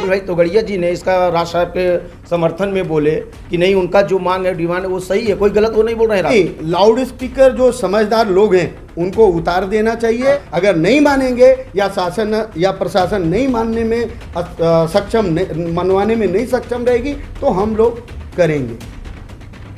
भाई तोगड़िया जी ने इसका राज साहब के समर्थन में बोले कि नहीं, उनका जो मांग है, डिमांड है, वो सही है, कोई गलत वो नहीं बोल रहे हैं। लाउड स्पीकर जो समझदार लोग हैं उनको उतार देना चाहिए। अगर नहीं मानेंगे या शासन या प्रशासन नहीं मानने में मनवाने में नहीं सक्षम रहेगी तो हम लोग करेंगे।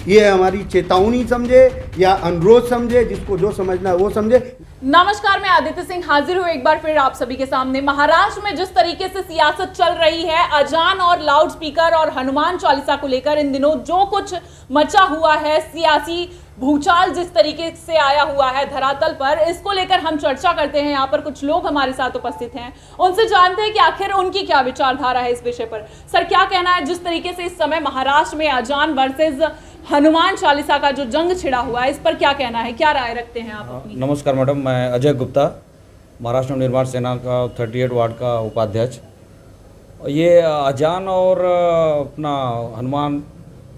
ये हमारी चेतावनी समझे या अनुरोध समझे, जिसको जो समझना है वो समझे। नमस्कार, मैं आदित्य सिंह हाजिर हूं एक बार फिर आप सभी के सामने। महाराष्ट्र में जिस तरीके से सियासत चल रही है, अजान और लाउड स्पीकर और हनुमान चालीसा को लेकर इन दिनों जो कुछ मचा हुआ है, सियासी भूचाल जिस तरीके से आया हुआ है धरातल पर, इसको लेकर हम चर्चा करते हैं। यहाँ पर कुछ लोग हमारे साथ उपस्थित हैं, उनसे जानते हैं कि आखिर उनकी क्या विचारधारा है इस विषय पर। सर, क्या कहना है जिस तरीके से इस समय महाराष्ट्र में अजान वर्सेज हनुमान चालीसा का जो जंग छिड़ा हुआ है, इस पर क्या कहना है, क्या राय रखते हैं आप अपनी? नमस्कार मैडम, मैं अजय गुप्ता, महाराष्ट्र निर्माण सेना का 38 वार्ड का उपाध्यक्ष। ये अजान और अपना हनुमान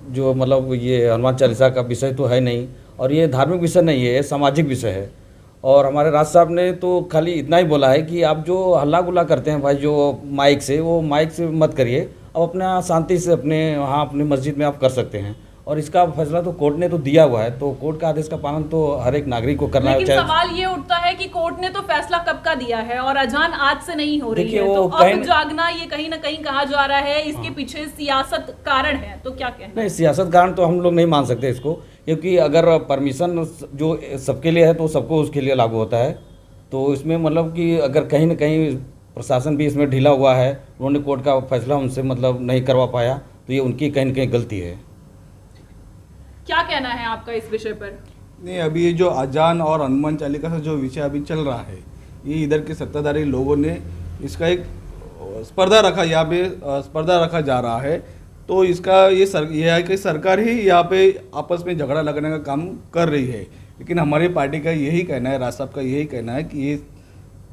जो मतलब ये हनुमान चालीसा का विषय तो है नहीं, और ये धार्मिक विषय नहीं है, सामाजिक विषय है। और हमारे राज साहब ने तो खाली इतना ही बोला है कि आप जो हल्ला गुल्ला करते हैं भाई जो माइक से, वो माइक से मत करिए, अब अपना शांति से अपने वहाँ अपनी मस्जिद में आप कर सकते हैं। और इसका फैसला तो कोर्ट ने तो दिया हुआ है, तो कोर्ट का आदेश का पालन तो हर एक नागरिक को करना है। लेकिन सवाल ये उठता है कि कोर्ट ने तो फैसला कब का दिया है और अजान आज से नहीं हो रही है, तो अब जागना ये कहीं ना कहीं कहा जा रहा है इसके पीछे सियासत कारण है, तो क्या कहना? नहीं, सियासत कारण तो हम लोग नहीं मान सकते इसको, क्योंकि अगर परमिशन जो सबके लिए है तो सबको उसके लिए लागू होता है। तो इसमें मतलब कि अगर कहीं ना कहीं प्रशासन भी इसमें ढीला हुआ है, उन्होंने कोर्ट का फैसला उनसे मतलब नहीं करवा पाया, तो ये उनकी कहीं ना कहीं गलती है। क्या कहना है आपका इस विषय पर? नहीं, अभी ये जो अजान और हनुमान चालीसा का जो विषय अभी चल रहा है, ये इधर के सत्ताधारी लोगों ने इसका एक स्पर्धा रखा, यहाँ पे स्पर्धा रखा जा रहा है। तो इसका ये है कि सरकार ही यहाँ पे आपस में झगड़ा लगने का काम कर रही है। लेकिन हमारी पार्टी का यही कहना है, राज साहब का यही कहना है कि ये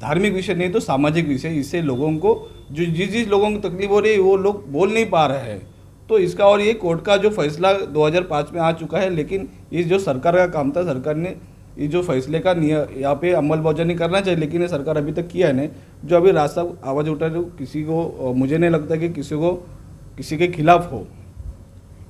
धार्मिक विषय नहीं तो सामाजिक विषय, इससे लोगों को जो जिस लोगों को तकलीफ हो रही है वो लोग बोल नहीं पा रहे हैं। तो इसका और ये कोर्ट का जो फैसला 2005 में आ चुका है, लेकिन ये जो सरकार का काम था, सरकार ने ये जो फैसले का यहाँ पे अमलबजानी करना चाहिए, लेकिन ये सरकार अभी तक किया है नहीं। जो अभी राज साहब आवाज़ उठा रहे, किसी को मुझे नहीं लगता कि किसी के खिलाफ हो,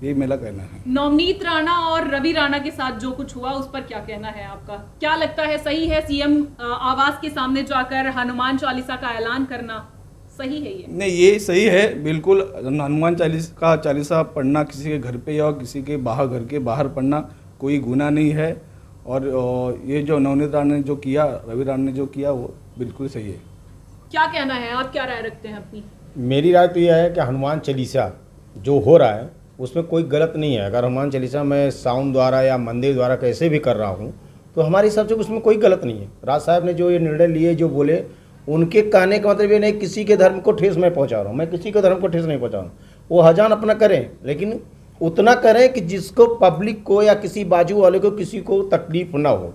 ये मेरा कहना है। नवनीत राणा और रवि राणा के साथ जो कुछ हुआ उस पर क्या कहना है आपका? क्या लगता है सही है सीएम आवास के सामने जाकर हनुमान चालीसा का ऐलान करना सही है? ये नहीं, ये सही है बिल्कुल। हनुमान चालीसा पढ़ना किसी के घर पे या किसी के घर के बाहर पढ़ना कोई गुनाह नहीं है। और ये जो नवनीत राणा ने जो किया, रवि राणा ने जो किया, वो बिल्कुल सही है। क्या कहना है, आप क्या राय रखते हैं अपनी? मेरी राय तो यह है कि हनुमान चालीसा जो हो रहा है उसमें कोई गलत नहीं है। अगर हनुमान चालीसा मैं साउंड द्वारा या मंदिर द्वारा कैसे भी कर रहा हूँ तो हमारे हिसाब से उसमें कोई गलत नहीं है। राज साहब ने जो ये निर्णय लिए, जो बोले, उनके कहने का मतलब ये नहीं किसी के धर्म को ठेस मैं पहुंचा रहा हूँ, मैं किसी के धर्म को ठेस नहीं पहुंचा रहा हूँ। वो अजान अपना करें, लेकिन उतना करें कि जिसको पब्लिक को या किसी बाजू वाले को किसी को तकलीफ ना हो।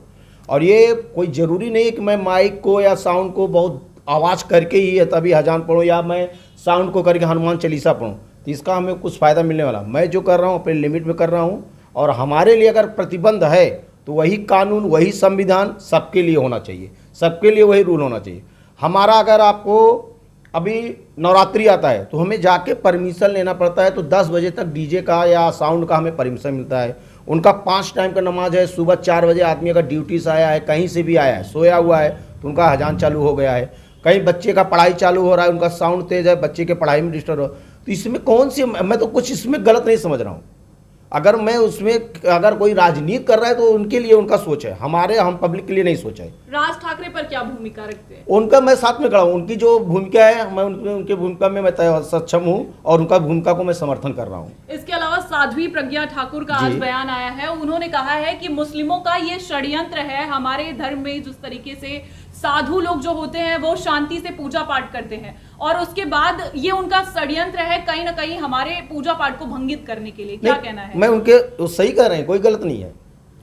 और ये कोई ज़रूरी नहीं है कि मैं माइक को या साउंड को बहुत आवाज़ करके ही है तभी अजान पढ़ूँ, या मैं साउंड को करके हनुमान चालीसा पढ़ूँ, तो इसका हमें कुछ फ़ायदा मिलने वाला। मैं जो कर रहा हूँ अपने लिमिट में कर रहा हूँ, और हमारे लिए अगर प्रतिबंध है तो वही कानून, वही संविधान सबके लिए होना चाहिए, सबके लिए वही रूल होना चाहिए। हमारा अगर आपको अभी नवरात्रि आता है तो हमें जाके परमिशन लेना पड़ता है, तो 10 बजे तक डीजे का या साउंड का हमें परमिशन मिलता है। उनका 5 टाइम का नमाज है, सुबह 4 बजे आदमी अगर ड्यूटी से आया है, कहीं से भी आया है, सोया हुआ है, तो उनका अजान चालू हो गया है। कहीं बच्चे का पढ़ाई चालू हो रहा है, उनका साउंड तेज़ है, बच्चे के पढ़ाई में डिस्टर्ब हो, तो इसमें कौन सी, मैं तो कुछ इसमें गलत नहीं समझ रहा हूँ। अगर मैं उसमें अगर कोई राजनीति कर रहा है तो उनके लिए उनका सोच है, हम पब्लिक के लिए नहीं सोचा है। राज ठाकरे पर क्या भूमिका रखते हैं? उनका मैं साथ में खड़ा हूँ, उनकी जो भूमिका है मैं उनके भूमिका में मैं सक्षम हूँ और उनका भूमिका को मैं समर्थन कर रहा हूँ। इसके अलावा साध्वी प्रज्ञा ठाकुर का आज बयान आया है। उन्होंने कहा है कि मुस्लिमों का ये षड्यंत्र है, हमारे धर्म में जिस तरीके से साधु लोग जो होते हैं वो शांति से पूजा पाठ करते हैं, और उसके बाद ये उनका षड्यंत्र है कहीं ना कहीं हमारे पूजा पाठ को भंगित करने के लिए। क्या कहना है? मैं उनके सही कह रहे हैं, कोई गलत नहीं है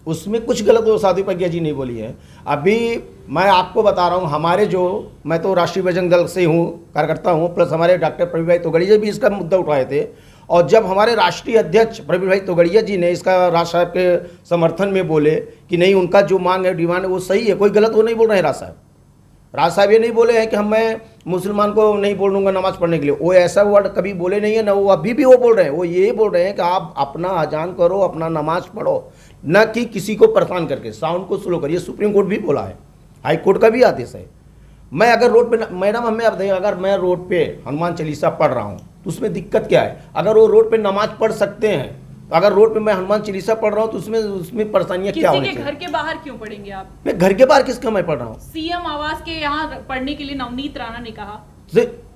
उसमें, कुछ गलत वो साध्वी प्रज्ञा जी नहीं बोली है। अभी मैं आपको बता रहा हूँ, हमारे जो, मैं तो राष्ट्रीय बजरंग दल से हूँ, कार्यकर्ता हूँ, प्लस हमारे डॉक्टर प्रवीण भाई तोगड़िया भी इसका मुद्दा उठाए थे। और जब हमारे राष्ट्रीय अध्यक्ष प्रवीण भाई तोगड़िया जी ने इसका राज साहब के समर्थन में बोले कि नहीं, उनका जो मांग है, डिमांड है, वो सही है, कोई गलत वो नहीं बोल रहे हैं राज साहब। राज साहब ये नहीं बोले हैं कि मैं मुसलमान को नहीं बोल दूंगा नमाज पढ़ने के लिए, वो ऐसा वर्ड कभी बोले नहीं है, ना वो अभी भी वो बोल रहे हैं। वो ये बोल रहे हैं कि आप अपना अजान करो, अपना नमाज पढ़ो, न कि किसी को परेशान करके साउंड को स्लो करिए। सुप्रीम कोर्ट भी बोला है, हाई कोर्ट का भी आदेश है। मैं अगर रोड पे, मैडम हमें आप बताइए, अगर मैं रोड पे हनुमान चालीसा पढ़ रहा हूँ तो उसमें दिक्कत क्या है? अगर वो रोड पे नमाज पढ़ सकते हैं, तो अगर रोड पे मैं हनुमान चालीसा पढ़ रहा हूँ तो उसमें परेशानियां क्या होनी किसी के चाहिए? घर के बाहर क्यों पढ़ेंगे आप? मैं घर के बाहर किसका मैं पढ़ रहा हूँ? सीएम आवास के यहाँ पढ़ने के लिए नवनीत राणा ने कहा।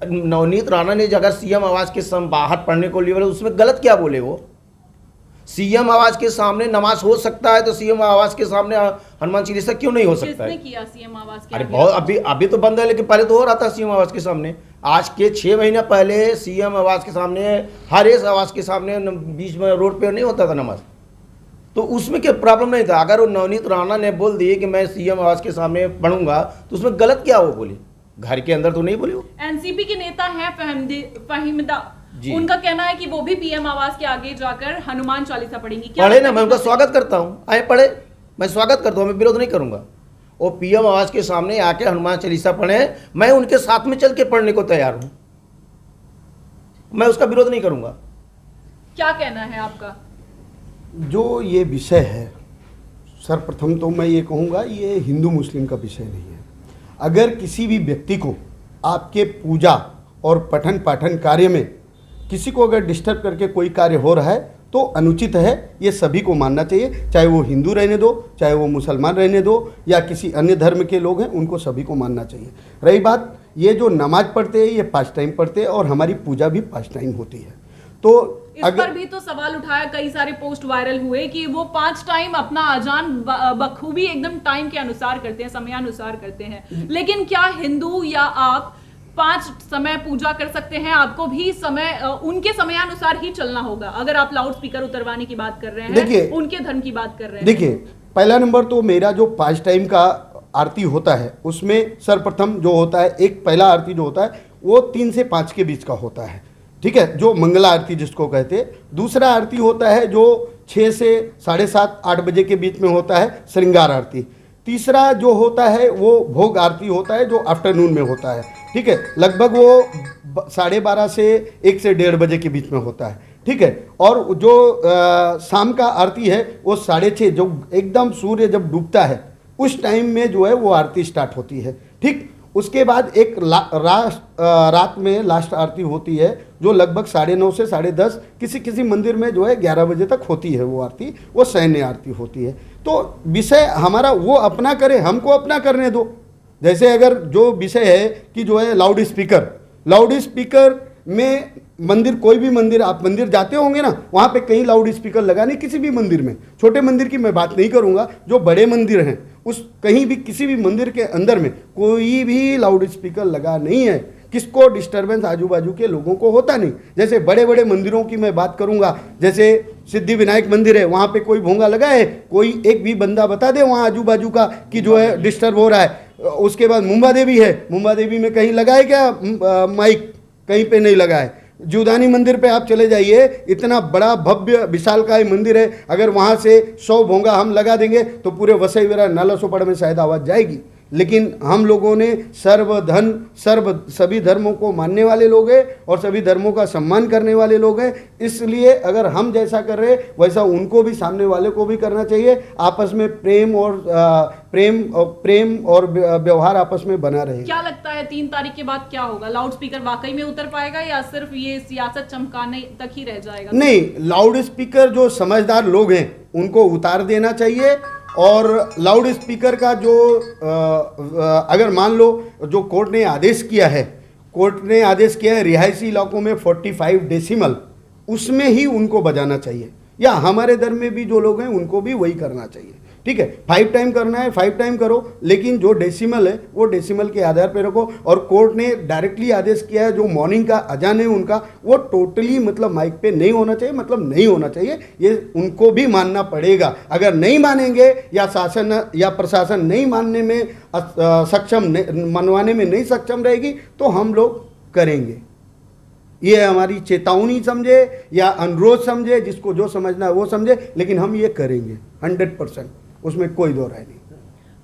नवनीत राणा ने अगर सीएम आवास के बाहर पढ़ने को लिए बोले, उसमें गलत क्या बोले? वो सीएम आवास के सामने नमाज हो सकता है तो सीएम आवास के सामने हनुमान चालीसा क्यों नहीं हो सकता है? किसने किया सीएम आवास के अरे आगे? बहुत अभी तो बंद है, लेकिन पहले तो हो रहा था सीएम आवास के सामने। आज के 6 महीने पहले सीएम आवास के सामने, हर एक आवास के सामने बीच में रोड पे नहीं होता था नमाज, तो उसमें क्या प्रॉब्लम नहीं था। अगर वो नवनीत राणा ने बोल दिए कि मैं सीएम आवास के सामने पढ़ूंगा तो उसमें गलत क्या वो बोली? घर के अंदर तो नहीं बोली वो। एनसीपी के नेता हैं फहीमदा, जी। उनका कहना है कि वो भी पीएम आवास के आगे जाकर हनुमान चालीसा पढ़ेंगी। क्या पढ़े ना, लगता मैं है उनका कि- स्वागत करता हूँ, आए पढ़े, मैं स्वागत करता हूँ, मैं विरोध नहीं करूंगा। वो पीएम आवास के सामने आके हनुमान चालीसा पढ़े, मैं उनके साथ में चल के पढ़ने को तैयार हूँ, मैं उसका विरोध नहीं करूंगा। क्या कहना है आपका? जो ये विषय है, सर्वप्रथम तो मैं ये कहूँगा ये हिंदू मुस्लिम का विषय नहीं है। अगर किसी भी व्यक्ति को आपके पूजा और पठन पाठन कार्य में किसी को अगर डिस्टर्ब करके कोई कार्य हो रहा है तो अनुचित है, ये सभी को मानना चाहिए, चाहे वो हिंदू रहने दो, चाहे वो मुसलमान रहने दो, या किसी अन्य धर्म के लोग हैं, उनको सभी को मानना चाहिए। रही बात ये जो नमाज पढ़ते हैं, ये 5 टाइम पढ़ते हैं और हमारी पूजा भी 5 टाइम होती है। तो इस पर भी तो सवाल उठाया, कई सारे पोस्ट वायरल हुए कि वो 5 टाइम अपना अजान बखूबी एकदम टाइम के अनुसार करते हैं, समयानुसार करते हैं। लेकिन क्या हिंदू या आप 5 समय पूजा कर सकते हैं? आपको भी समय उनके समयानुसार ही चलना होगा। अगर आप लाउड स्पीकर उतरवाने की बात कर रहे हैं, देखिए, उनके धर्म की बात कर रहे हैं। देखिए, पहला नंबर तो मेरा जो 5 टाइम का आरती होता है उसमें सर्वप्रथम जो होता है, एक पहला आरती जो होता है वो 3 से 5 के बीच का होता है, ठीक है, जो मंगला आरती जिसको कहते हैं। दूसरा आरती होता है जो 6 से 7:30 8 बजे के बीच में होता है, श्रृंगार आरती। तीसरा जो होता है वो भोग आरती होता है, जो आफ्टरनून में होता है, ठीक है, लगभग वो 12:30 से 1 से 1:30 बजे के बीच में होता है, ठीक है। और जो शाम का आरती है वो 6:30, जो एकदम सूर्य जब डूबता है उस टाइम में जो है वो आरती स्टार्ट होती है, ठीक। उसके बाद एक रात में लास्ट आरती होती है जो लगभग 9:30 से 10:30, किसी किसी मंदिर में जो है 11 बजे तक होती है वो आरती, वो सैन्य आरती होती है। तो विषय हमारा वो अपना करे, हमको अपना करने दो। जैसे अगर जो विषय है कि जो है लाउड स्पीकर में मंदिर, कोई भी मंदिर, आप मंदिर जाते होंगे ना, वहाँ पे कहीं लाउड स्पीकर लगा नहीं, किसी भी मंदिर में। छोटे मंदिर की मैं बात नहीं करूँगा, जो बड़े मंदिर हैं उस कहीं भी किसी भी मंदिर के अंदर में कोई भी लाउड स्पीकर लगा नहीं है। किसको डिस्टरबेंस आजू बाजू के लोगों को होता नहीं। जैसे बड़े बड़े मंदिरों की मैं बात करूँगा, जैसे सिद्धि विनायक मंदिर है, वहाँ पे कोई भोंगा लगा है? कोई एक भी बंदा बता दे वहाँ आजू बाजू का कि जो है डिस्टर्ब हो रहा है। उसके बाद मुंबा देवी है, मुंबा देवी में कहीं लगा है क्या माइक? कहीं पे नहीं लगा है। जीवदानी मंदिर पे आप चले जाइए, इतना बड़ा भव्य विशालकाय मंदिर है, अगर वहाँ से 100 भोंगा हम लगा देंगे तो पूरे वसई विरार नाला सोपाड़ में शायद आवाज़ जाएगी। लेकिन हम लोगों ने सभी धर्मों को मानने वाले लोग हैं और सभी धर्मों का सम्मान करने वाले लोग हैं, इसलिए अगर हम जैसा कर रहे वैसा उनको भी, सामने वाले को भी करना चाहिए। आपस में प्रेम और व्यवहार आपस में बना रहे। क्या लगता है 3 तारीख के बाद क्या होगा? लाउड स्पीकर वाकई में उतर पाएगा या सिर्फ ये सियासत चमकाने तक ही रह जाएगा? नहीं, लाउड स्पीकर जो समझदार लोग हैं उनको उतार देना चाहिए। और लाउड स्पीकर का जो अगर मान लो जो कोर्ट ने आदेश किया है रिहायशी इलाकों में 45 डेसिमल, उसमें ही उनको बजाना चाहिए, या हमारे धर्म में भी जो लोग हैं उनको भी वही करना चाहिए, ठीक है। 5 टाइम करना है 5 टाइम करो, लेकिन जो डेसिमल है वो डेसिमल के आधार पर रखो। और कोर्ट ने डायरेक्टली आदेश किया है जो मॉर्निंग का अजान है उनका, वो टोटली मतलब माइक पे नहीं होना चाहिए, मतलब नहीं होना चाहिए, ये उनको भी मानना पड़ेगा। अगर नहीं मानेंगे या शासन या प्रशासन नहीं मानने में मनवाने में नहीं सक्षम रहेगी तो हम लोग करेंगे। ये हमारी चेतावनी समझे या अनुरोध समझे, जिसको जो समझना है वो समझे, लेकिन हम ये करेंगे 100%, उसमें कोई दो राय नहीं।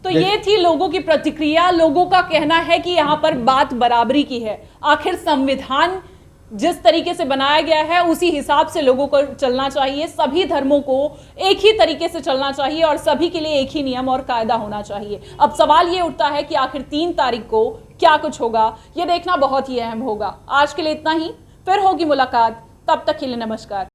तो ये थी लोगों की प्रतिक्रिया। लोगों का कहना है कि यहाँ पर बात बराबरी की है। आखिर संविधान जिस तरीके से बनाया गया है उसी हिसाब से लोगों को चलना चाहिए। सभी धर्मों को एक ही तरीके से चलना चाहिए और सभी के लिए एक ही नियम और कायदा होना चाहिए। अब सवाल ये उठता है कि आखिर 3 तारीख को क्या कुछ होगा, ये देखना बहुत ही अहम होगा। आज के लिए इतना ही, फिर होगी मुलाकात, तब तक के लिए नमस्कार।